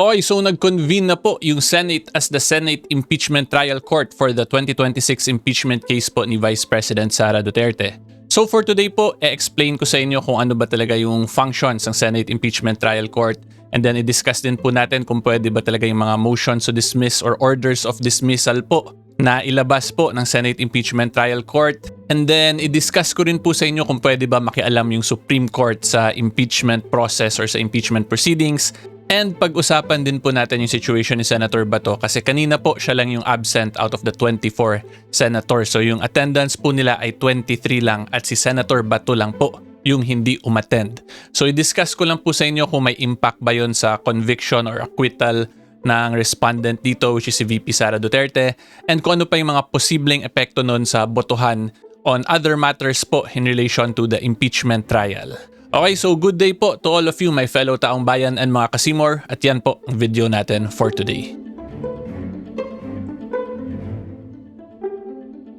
Okay, so nag-convene na po yung Senate as the Senate Impeachment Trial Court for the 2026 impeachment case po ni Vice President Sara Duterte. So for today po, e-explain ko sa inyo kung ano ba talaga yung functions ng Senate Impeachment Trial Court, and then i-discuss din po natin kung pwede ba talaga yung mga motions to dismiss or orders of dismissal po na ilabas po ng Senate Impeachment Trial Court. And then i-discuss ko rin po sa inyo kung pwede ba makialam yung Supreme Court sa impeachment process or sa impeachment proceedings. And pag-usapan din po natin yung situation ni Senator Bato kasi kanina po siya lang yung absent out of the 24 senators. So yung attendance po nila ay 23 lang at si Senator Bato lang po yung hindi umattend. So i-discuss ko lang po sa inyo kung may impact ba yun sa conviction or acquittal ng respondent dito, which is si VP Sara Duterte, and kung ano pa yung mga posibleng epekto nun sa botohan on other matters po in relation to the impeachment trial. Okay, so good day po to all of you, my fellow taong bayan and mga kasimor, at yan po ang video natin for today.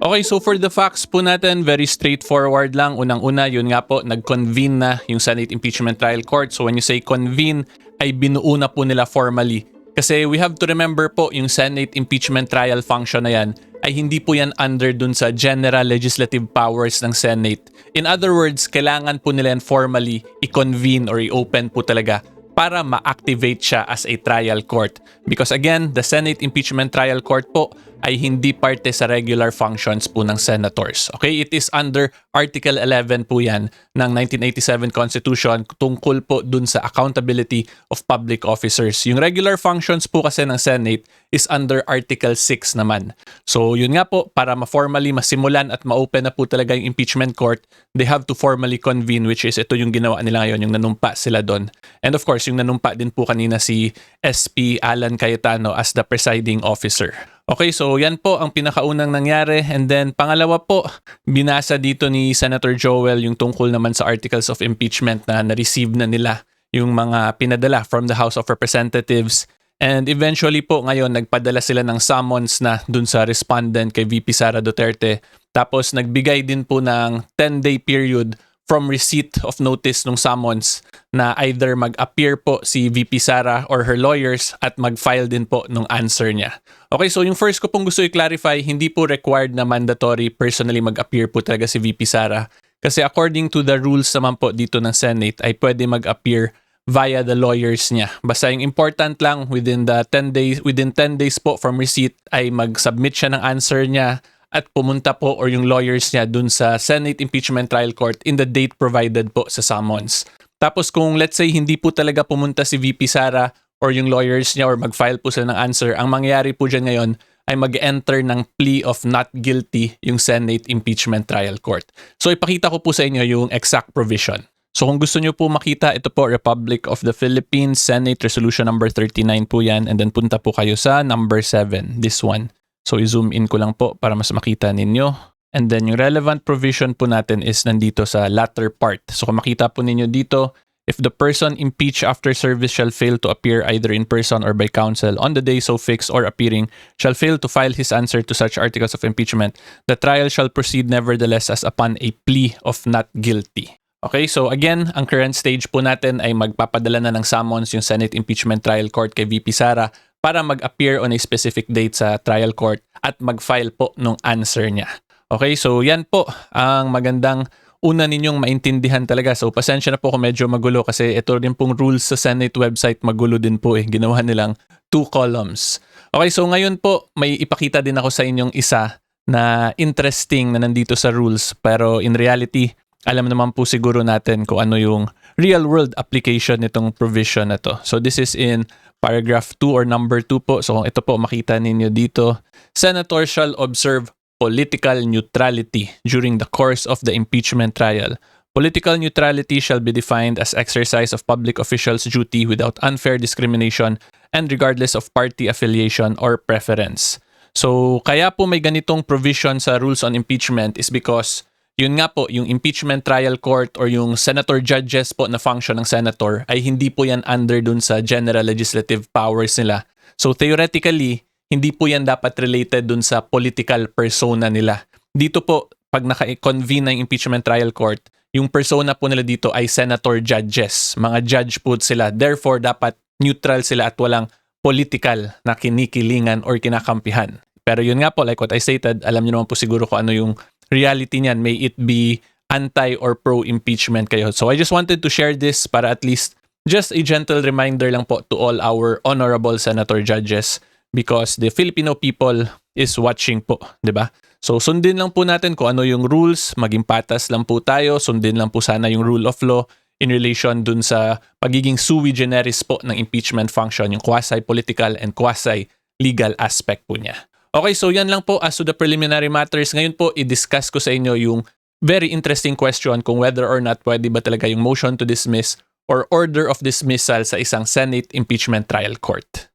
Okay, so for the facts po natin, very straightforward lang. Unang-una, yun nga po, nag-convene na yung Senate Impeachment Trial Court. So when you say convene, ay binuo na po nila formally. Kasi we have to remember po, yung Senate Impeachment Trial function na yan, ay hindi po yan under dun sa general legislative powers ng Senate. In other words, kailangan po nila yan formally i-convene or i-open po talaga para ma-activate siya as a trial court. Because again, the Senate Impeachment Trial Court po ay hindi parte sa regular functions po ng senators. Okay, it is under Article 11 po yan ng 1987 Constitution tungkol po dun sa accountability of public officers. Yung regular functions po kasi ng Senate is under Article 6 naman. So yun nga po, para ma-formally masimulan at ma-open na po talaga yung impeachment court, they have to formally convene, which is ito yung ginawa nila ngayon, yung nanumpa sila doon. And of course, yung nanumpa din po kanina si SP Alan Cayetano as the presiding officer. Okay, so yan po ang pinakaunang nangyari, and then pangalawa po, binasa dito ni Senator Joel yung tungkol naman sa articles of impeachment na na-receive na nila yung mga pinadala from the House of Representatives. And eventually po ngayon nagpadala sila ng summons na dun sa respondent kay VP Sara Duterte. Tapos nagbigay din po ng 10-day period from receipt of notice ng summons na either mag-appear po si VP Sara or her lawyers at mag-file din po ng answer niya. Okay, so yung first ko pong gusto i-clarify, hindi po required na mandatory personally mag-appear po talaga si VP Sara. Kasi according to the rules naman po dito ng Senate ay pwede mag-appear via the lawyers niya. Basta yung important lang within 10 days po from receipt ay mag-submit siya ng answer niya at pumunta po or yung lawyers niya dun sa Senate Impeachment Trial Court in the date provided po sa summons. Tapos kung let's say hindi po talaga pumunta si VP Sara or yung lawyers niya or mag-file po sila ng answer, ang mangyayari po dyan ngayon ay mag-enter ng plea of not guilty yung Senate Impeachment Trial Court. So ipakita ko po sa inyo yung exact provision. So kung gusto nyo po makita, ito po Republic of the Philippines Senate Resolution number 39 po yan, and then punta po kayo sa number 7, this one. So i-zoom in ko lang po para mas makita ninyo. And then yung relevant provision po natin is nandito sa latter part. So kung makita po ninyo dito, if the person impeached after service shall fail to appear either in person or by counsel on the day so fixed or appearing, shall fail to file his answer to such articles of impeachment, the trial shall proceed nevertheless as upon a plea of not guilty. Okay, so again, ang current stage po natin ay magpapadala na ng summons yung Senate Impeachment Trial Court kay VP Sara para mag-appear on a specific date sa trial court at mag-file po ng answer niya. Okay, so yan po ang magandang una ninyong maintindihan talaga. So pasensya na po kung medyo magulo kasi ito rin pong rules sa Senate website, magulo din po eh. Ginawa nilang 2 columns. Okay, so ngayon po may ipakita din ako sa inyong isa na interesting na nandito sa rules, pero in reality, alam naman po siguro natin kung ano yung real world application nitong provision na to. So this is in paragraph 2 or number 2 po. So kung ito po makita ninyo dito, Senator shall observe political neutrality during the course of the impeachment trial. Political neutrality shall be defined as exercise of public officials' duty without unfair discrimination and regardless of party affiliation or preference. So kaya po may ganitong provision sa rules on impeachment is because yun nga po, yung impeachment trial court or yung senator judges po na function ng senator ay hindi po yan under dun sa general legislative powers nila. So theoretically, hindi po yan dapat related dun sa political persona nila. Dito po, pag naka-convene ng impeachment trial court, yung persona po nila dito ay senator judges. Mga judge po sila. Therefore, dapat neutral sila at walang political na kinikilingan or kinakampihan. Pero yun nga po, like what I stated, alam niyo naman po siguro kung ano yung reality niyan. May it be anti or pro-impeachment kayo. So I just wanted to share this para at least just a gentle reminder lang po to all our honorable senator judges because the Filipino people is watching po, di ba? So sundin lang po natin kung ano yung rules, maging patas lang po tayo, sundin lang po sana yung rule of law in relation dun sa pagiging sui generis po ng impeachment function, yung quasi-political and quasi-legal aspect po niya. Okay, so yan lang po as to the preliminary matters. Ngayon po, i-discuss ko sa inyo yung very interesting question kung whether or not pwede ba talaga yung motion to dismiss or order of dismissal sa isang Senate impeachment trial court.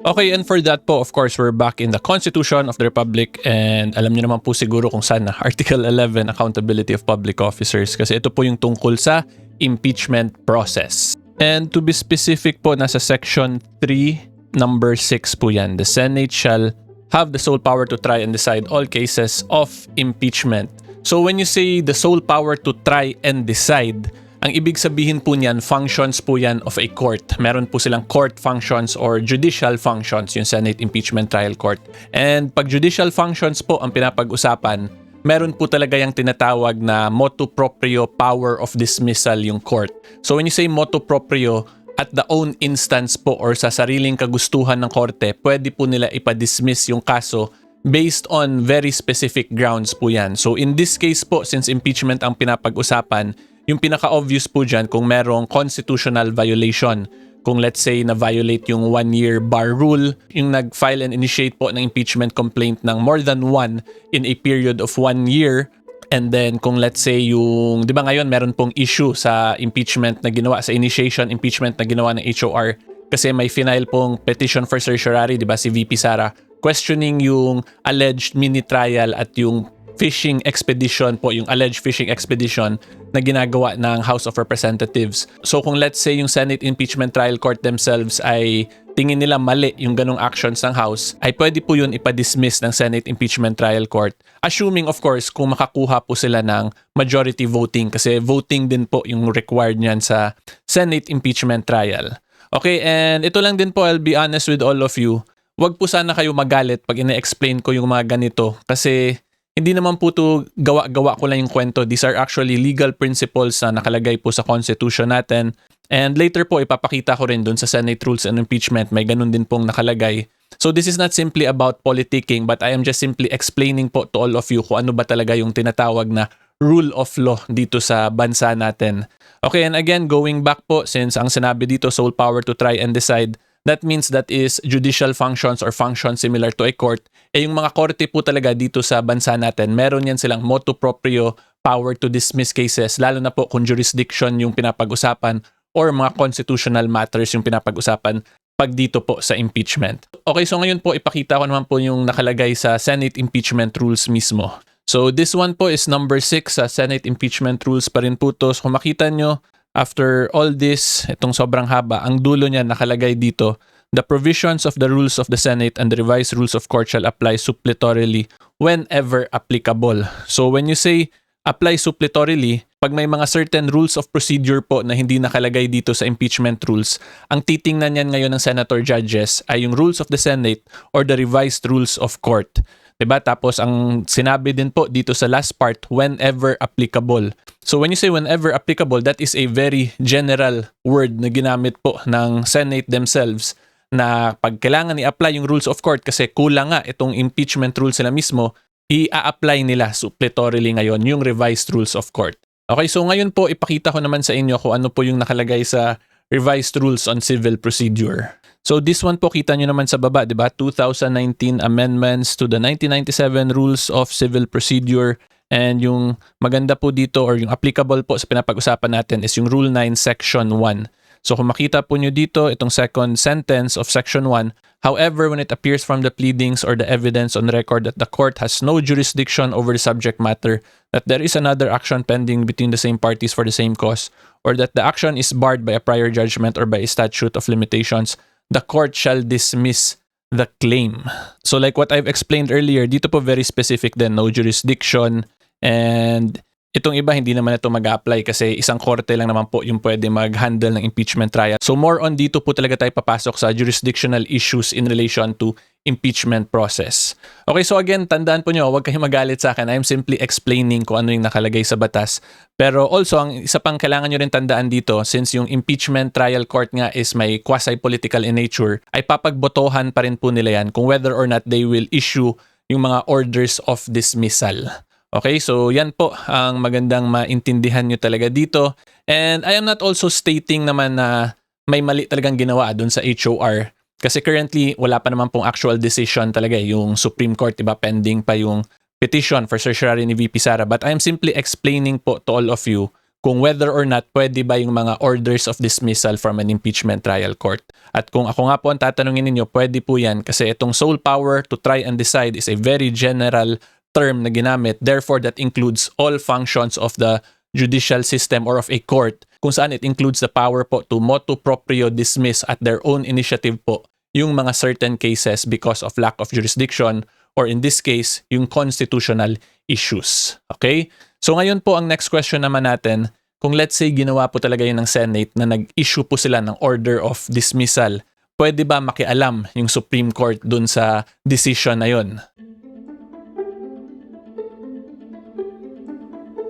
Okay, and for that po, of course, we're back in the Constitution of the Republic and alam niyo naman po siguro kung saan na Article 11, Accountability of Public Officers kasi ito po yung tungkol sa impeachment process. And to be specific po, nasa Section 3, number 6 po yan. The Senate shall have the sole power to try and decide all cases of impeachment. So when you say the sole power to try and decide, ang ibig sabihin po niyan, functions po yan of a court. Meron po silang court functions or judicial functions, yung Senate Impeachment Trial Court. And pag judicial functions po ang pinapag-usapan, meron po talaga yung tinatawag na motu proprio power of dismissal yung court. So when you say motu proprio, at the own instance po or sa sariling kagustuhan ng korte, pwede po nila ipa-dismiss yung kaso based on very specific grounds po yan. So in this case po, since impeachment ang pinapag-usapan, yung pinaka-obvious po dyan kung merong constitutional violation. Kung let's say na-violate yung 1-year bar rule, yung nag-file and initiate po ng impeachment complaint ng more than one in a period of 1 year. And then kung let's say yung, di ba ngayon meron pong issue sa impeachment na ginawa, sa initiation impeachment na ginawa ng HOR kasi may final pong petition for certiorari, di ba, si VP Sara, questioning yung alleged mini trial at yung fishing expedition po, yung alleged fishing expedition na ginagawa ng House of Representatives. So kung let's say yung Senate Impeachment Trial Court themselves ay tingin nila mali yung ganong actions ng House, ay pwede po yun ipa-dismiss ng Senate Impeachment Trial Court. Assuming of course kung makakuha po sila ng majority voting kasi voting din po yung required niyan sa Senate Impeachment Trial. Okay, and ito lang din po, I'll be honest with all of you. Wag po sana kayo magalit pag ina-explain ko yung mga ganito kasi hindi naman po to gawa-gawa ko lang yung kwento. These are actually legal principles na nakalagay po sa Constitution natin. And later po, ipapakita ko rin dun sa Senate Rules and Impeachment. May ganun din pong nakalagay. So this is not simply about politicking, but I am just simply explaining po to all of you kung ano ba talaga yung tinatawag na rule of law dito sa bansa natin. Okay, and again, going back po, since ang sinabi dito, sole power to try and decide, that means that is judicial functions or functions similar to a court. Yung mga korte po talaga dito sa bansa natin, meron yan silang motu proprio power to dismiss cases, lalo na po kung jurisdiction yung pinapag-usapan or mga constitutional matters yung pinapag-usapan pag dito po sa impeachment. Okay, so ngayon po ipakita ko naman po yung nakalagay sa Senate Impeachment Rules mismo. So this one po is number 6 sa Senate Impeachment Rules pa rin po to. So kung makita nyo, after all this, itong sobrang haba, ang dulo niya nakalagay dito, the provisions of the rules of the Senate and the revised rules of court shall apply suppletorily whenever applicable. So when you say apply suppletorily, pag may mga certain rules of procedure po na hindi nakalagay dito sa impeachment rules, ang titingnan niyan ngayon ng senator judges ay yung rules of the Senate or the revised rules of court. Diba? Tapos ang sinabi din po dito sa last part, whenever applicable. So when you say whenever applicable, that is a very general word na ginamit po ng Senate themselves na pag kailangan i-apply yung rules of court kasi kulang nga itong impeachment rules sila mismo, i-apply nila suppletorily ngayon yung revised rules of court. Okay, so ngayon po ipakita ko naman sa inyo kung ano po yung nakalagay sa revised rules on civil procedure. So this one po kita nyo naman sa baba, di ba? 2019 amendments to the 1997 rules of civil procedure. And yung maganda po dito or yung applicable po sa pinapag-usapan natin is yung Rule 9 Section 1. So kung makita po nyo dito, itong second sentence of Section 1, however, when it appears from the pleadings or the evidence on record that the court has no jurisdiction over the subject matter, that there is another action pending between the same parties for the same cause, or that the action is barred by a prior judgment or by a statute of limitations, the court shall dismiss the claim. So like what I've explained earlier, dito po very specific din, no jurisdiction, and Itong iba hindi naman ito mag-apply kasi isang korte lang naman po yung pwede mag-handle ng impeachment trial. So more on dito po talaga tayo papasok sa jurisdictional issues in relation to impeachment process. Okay, so again, tandaan po nyo, huwag kayong magalit sa akin. I'm simply explaining kung ano yung nakalagay sa batas. Pero also, ang isa pang kailangan nyo rin tandaan dito, since yung impeachment trial court nga is may quasi-political in nature, ay papagbotohan pa rin po nila yan kung whether or not they will issue yung mga orders of dismissal. Okay, so yan po ang magandang maintindihan nyo talaga dito. And I am not also stating naman na may mali talagang ginawa dun sa HOR. Kasi currently, wala pa naman pong actual decision talaga yung Supreme Court, diba? Pending pa yung petition for certiorari ni VP Sara. But I am simply explaining po to all of you kung whether or not pwede ba yung mga orders of dismissal from an impeachment trial court. At kung ako nga po ang tatanungin ninyo, pwede po yan kasi itong sole power to try and decide is a very general term na ginamit, therefore that includes all functions of the judicial system or of a court, kung saan it includes the power po to motu proprio dismiss at their own initiative po yung mga certain cases because of lack of jurisdiction or in this case, yung constitutional issues. Okay? So ngayon po ang next question naman natin, kung let's say ginawa po talaga yun ng Senate na nag-issue po sila ng order of dismissal, pwede ba makialam yung Supreme Court dun sa decision na yun?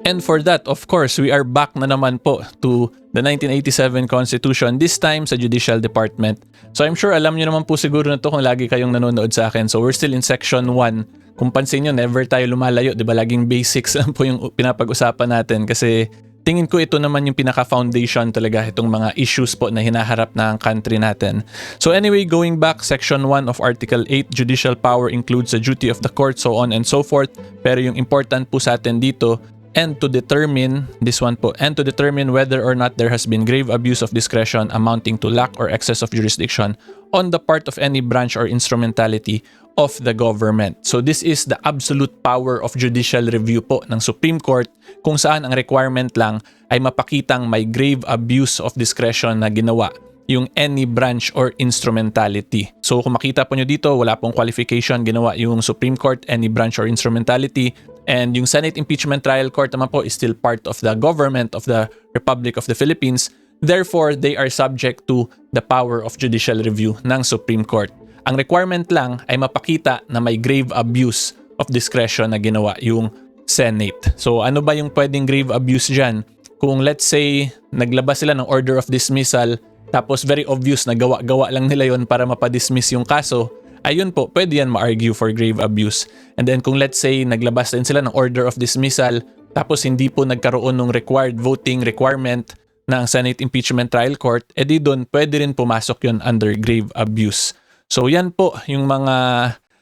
And for that, of course, we are back na naman po to the 1987 Constitution, this time sa Judicial Department. So I'm sure alam nyo naman po siguro na to kung lagi kayong nanonood sa akin. So we're still in Section 1. Kung pansin nyo, never tayo lumalayo, di ba? Laging basics lang po yung pinapag-usapan natin kasi tingin ko ito naman yung pinaka-foundation talaga itong mga issues po na hinaharap ng country natin. So anyway, going back, Section 1 of Article 8, judicial power includes the duty of the court, so on and so forth. Pero yung important po sa atin dito, and to determine, this one po, and to determine whether or not there has been grave abuse of discretion amounting to lack or excess of jurisdiction on the part of any branch or instrumentality of the government. So this is the absolute power of judicial review po ng Supreme Court, kung saan ang requirement lang ay mapakitang may grave abuse of discretion na ginawa yung any branch or instrumentality. So kung makita po nyo dito, wala pong qualification ginawa yung Supreme Court, any branch or instrumentality. And yung Senate Impeachment Trial Court naman po is still part of the government of the Republic of the Philippines. Therefore, they are subject to the power of judicial review ng Supreme Court. Ang requirement lang ay mapakita na may grave abuse of discretion na ginawa yung Senate. So ano ba yung pwedeng grave abuse dyan? Kung let's say, naglabas sila ng order of dismissal, tapos very obvious na gawa-gawa lang nila yon para mapadismiss yung kaso, ayun po, pwede yan ma-argue for grave abuse. And then kung let's say, naglabas din sila ng order of dismissal, tapos hindi po nagkaroon ng required voting requirement ng Senate Impeachment Trial Court, edi doon pwede rin pumasok yun under grave abuse. So yan po yung mga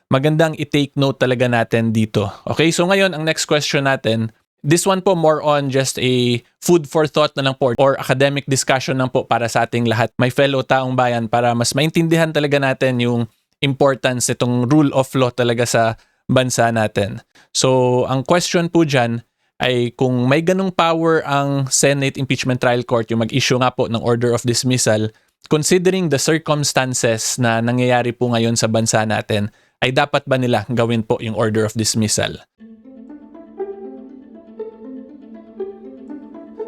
magandang i-take note talaga natin dito. Okay, so ngayon, ang next question natin, this one po more on just a food for thought na lang po or academic discussion lang po para sa ating lahat, my fellow taong bayan, para mas maintindihan talaga natin yung importance itong rule of law talaga sa bansa natin. So, ang question po dyan ay kung may ganung power ang Senate Impeachment Trial Court, yung mag-issue nga po ng order of dismissal, considering the circumstances na nangyayari po ngayon sa bansa natin, ay dapat ba nila gawin po yung order of dismissal?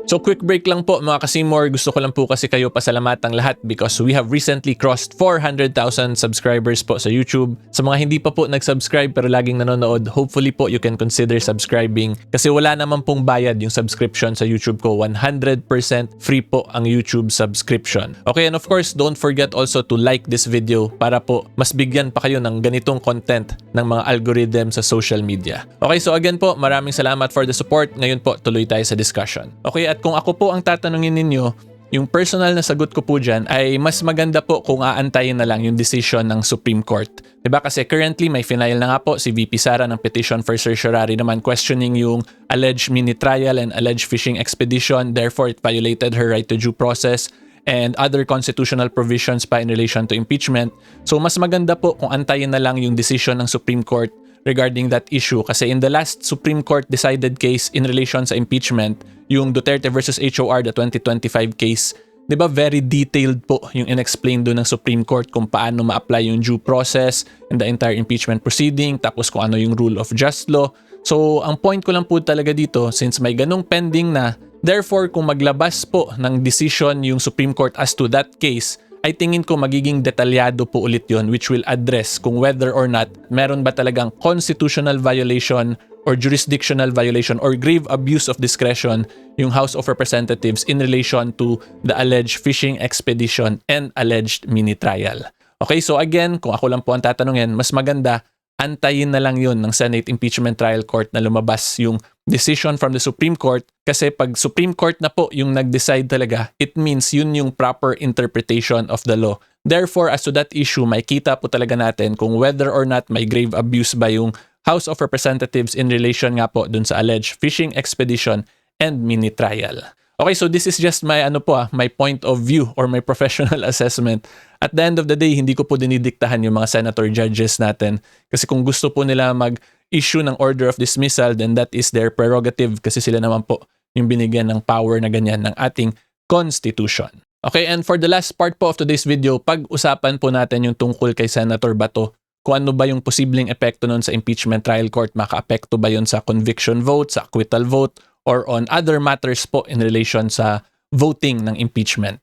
So quick break lang po mga kasimor, gusto ko lang po kasi kayo pasalamatang lahat because we have recently crossed 400,000 subscribers po sa YouTube. Sa mga hindi pa po nag-subscribe pero laging nanonood, hopefully po you can consider subscribing kasi wala naman pong bayad yung subscription sa YouTube ko. 100% free po ang YouTube subscription. Okay, and of course, don't forget also to like this video para po mas bigyan pa kayo ng ganitong content ng mga algorithm sa social media. Okay, so again po, maraming salamat for the support. Ngayon po, tuloy tayo sa discussion. Okay, at kung ako po ang tatanungin ninyo, yung personal na sagot ko po dyan ay mas maganda po kung aantayin na lang yung decision ng Supreme Court. Diba? Kasi currently may final na nga po si VP Sara ng petition for certiorari naman questioning yung alleged mini trial and alleged fishing expedition. Therefore, it violated her right to due process and other constitutional provisions pa in relation to impeachment. So mas maganda po kung antayin na lang yung decision ng Supreme Court regarding that issue. Kasi in the last Supreme Court decided case in relation sa impeachment, yung Duterte versus HOR, the 2025 case, di ba very detailed po yung in-explain doon ng Supreme Court kung paano ma-apply yung due process and the entire impeachment proceeding, tapos kung ano yung rule of just law. So ang point ko lang po talaga dito, since may ganong pending na, therefore kung maglabas po ng decision yung Supreme Court as to that case, ay tingin ko magiging detalyado po ulit yon, which will address kung whether or not meron ba talagang constitutional violation or jurisdictional violation or grave abuse of discretion yung House of Representatives in relation to the alleged fishing expedition and alleged mini trial. Okay, so again, kung ako lang po ang tatanungin, mas maganda antayin na lang yun ng Senate Impeachment Trial Court na lumabas yung decision from the Supreme Court, kasi pag Supreme Court na po yung nag-decide talaga, it means yun yung proper interpretation of the law. Therefore, as to that issue, makita po talaga natin kung whether or not may grave abuse ba yung House of Representatives in relation nga po dun sa alleged fishing expedition and mini trial. Okay, so this is just my my point of view or my professional assessment. At the end of the day, hindi ko po dinidiktahan yung mga senator judges natin, kasi kung gusto po nila mag-issue ng order of dismissal, then that is their prerogative, kasi sila naman po yung binigyan ng power na ganyan ng ating Constitution. Okay, and for the last part po of today's video, pag-usapan po natin yung tungkol kay Senator Bato, kung ano ba yung posibleng epekto nun sa impeachment trial court, maka-apekto ba yun sa conviction vote, sa acquittal vote, or on other matters po in relation sa voting ng impeachment.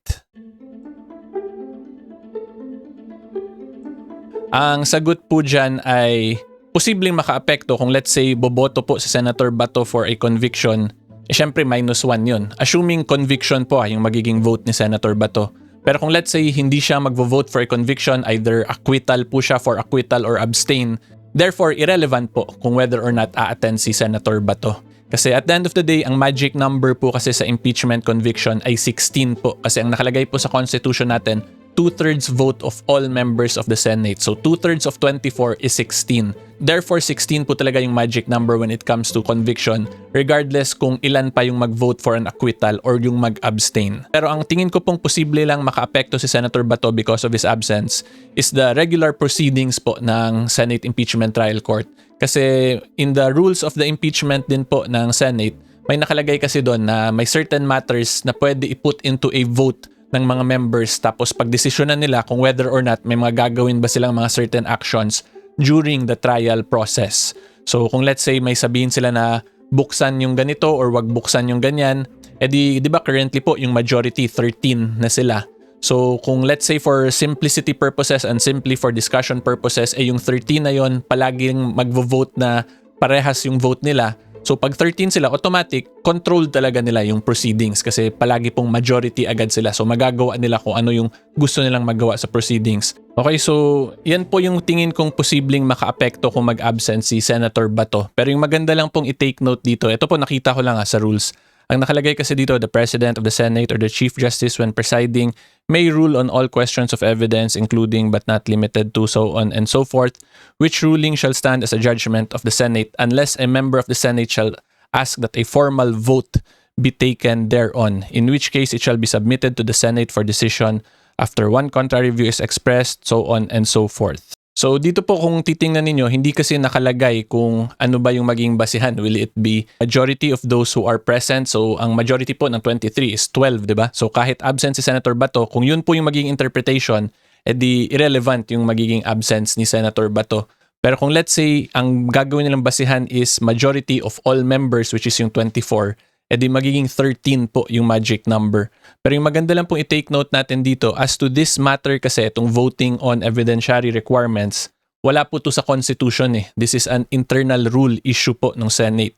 Ang sagot po dyan ay posibleng maka-apekto kung let's say boboto po si Senator Bato for a conviction, syempre -1 yun. Assuming conviction po yung magiging vote ni Senator Bato. Pero kung let's say hindi siya magvo-vote for a conviction, either acquittal po siya for acquittal or abstain, therefore irrelevant po kung whether or not a-attend si Senator Bato. Kasi at the end of the day, ang magic number po kasi sa impeachment conviction ay 16 po. Kasi ang nakalagay po sa Constitution natin, 2/3 vote of all members of the Senate. So 2/3 of 24 is 16. Therefore, 16 po talaga yung magic number when it comes to conviction, regardless kung ilan pa yung mag-vote for an acquittal or yung mag-abstain. Pero ang tingin ko pong posible lang maka-apekto si Senator Bato because of his absence is the regular proceedings po ng Senate Impeachment Trial Court. Kasi in the rules of the impeachment din po ng Senate, may nakalagay kasi doon na may certain matters na pwede i-put into a vote ng mga members, tapos pagdesisyonan nila kung whether or not may mga gagawin ba silang mga certain actions during the trial process. So kung let's say may sabihin sila na buksan yung ganito or wag buksan yung ganyan, di ba currently po yung majority 13 na sila. So kung let's say for simplicity purposes and simply for discussion purposes, yung 13 na yon palaging magvo-vote na parehas yung vote nila. So pag 13 sila, automatic, control talaga nila yung proceedings kasi palagi pong majority agad sila. So magagawa nila kung ano yung gusto nilang magawa sa proceedings. Okay, so yan po yung tingin kong posibleng maka-apekto kung mag-absent si Senator Bato. Pero yung maganda lang pong i-take note dito, ito po nakita ko lang sa rules. Ang nakalagay kasi dito, the President of the Senate or the Chief Justice when presiding may rule on all questions of evidence including but not limited to so on and so forth, which ruling shall stand as a judgment of the Senate unless a member of the Senate shall ask that a formal vote be taken thereon, in which case it shall be submitted to the Senate for decision after one contrary view is expressed, so on and so forth. So dito po kung titingnan ninyo, hindi kasi nakalagay kung ano ba yung maging basihan. Will it be majority of those who are present? So ang majority po ng 23 is 12, di ba? So kahit absent si Senator Bato, kung yun po yung magiging interpretation, edi irrelevant yung magiging absence ni Senator Bato. Pero kung let's say ang gagawin nilang basihan is majority of all members, which is yung 24, edi magiging 13 po yung magic number. Pero yung maganda lang pong i-take note natin dito, as to this matter kasi, itong voting on evidentiary requirements, wala po to sa Constitution eh. This is an internal rule issue po ng Senate.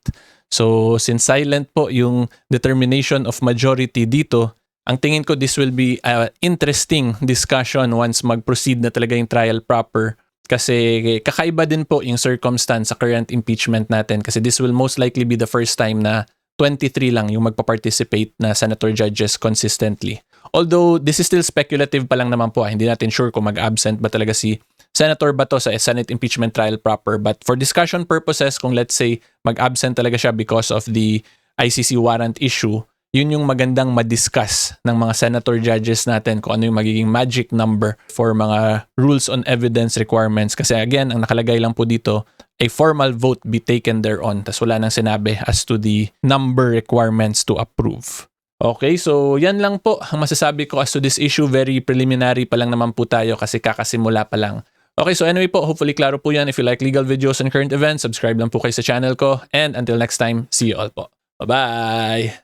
So since silent po yung determination of majority dito, ang tingin ko this will be an interesting discussion once mag-proceed na talaga yung trial proper. Kasi kakaiba din po yung circumstance sa current impeachment natin, kasi this will most likely be the first time na 23 lang yung magpa-participate na senator judges consistently. Although this is still speculative pa lang naman po, hindi natin sure kung mag-absent ba talaga si Senator Bato sa Senate impeachment trial proper. But for discussion purposes, kung let's say mag-absent talaga siya because of the ICC warrant issue, yun yung magandang ma-discuss ng mga senator judges natin kung ano yung magiging magic number for mga rules on evidence requirements. Kasi again, ang nakalagay lang po dito, a formal vote be taken thereon. Tas wala nang sinabi as to the number requirements to approve. Okay, so yan lang po ang masasabi ko as to this issue. Very preliminary pa lang naman po tayo kasi kakasimula pa lang. Okay, so anyway po, hopefully klaro po yan. If you like legal videos and current events, subscribe lang po kayo sa channel ko. And until next time, see you all po. Bye-bye!